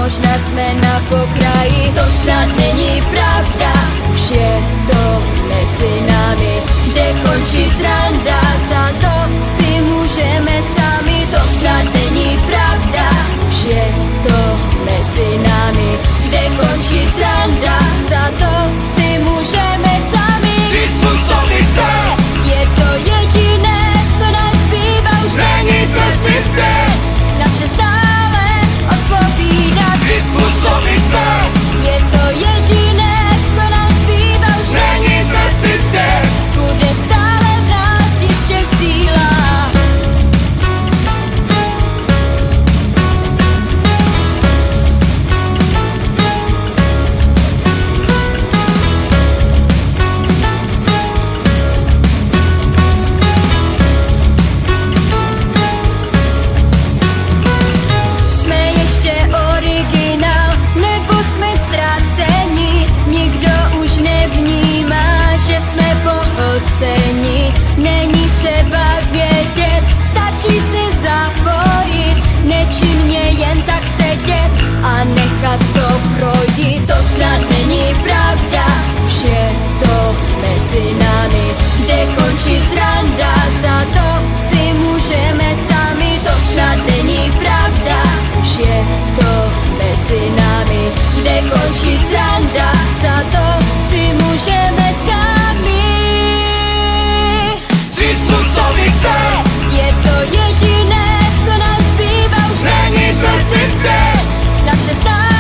možná jsme na pokraji. To snad není pravda, už je to mezi námi, kde končí sranda, za to si můžeme sami. To snad není pravda, už je to mezi námi, kde končí sranda, za to si můžeme sami. Přizpůsobit se, je to jediné, co nás zbývá, už není cesty zpět, na vše stále odpovídat. přizpůsobit se, Je to jediné, co nás zbývá, už není cesty zpět. bude stále v nás ještě síla. Jsme ještě originál, nebo jsme ztraceni? Nikdo už nevnímá, že jsme pohlceni. Není třeba vědět, stačí se zapojit, nečinně jen tak sedět a nechat to projít. To snad není pravda, už je to mezi námi, kde končí sranda, za to si můžeme sami. To snad není pravda, už je to mezi námi, kde končí sranda, za to si můžeme sami. Přizpůsobit se, Je to jediné, co nás zbývá, už není cesty zpět. na vše stále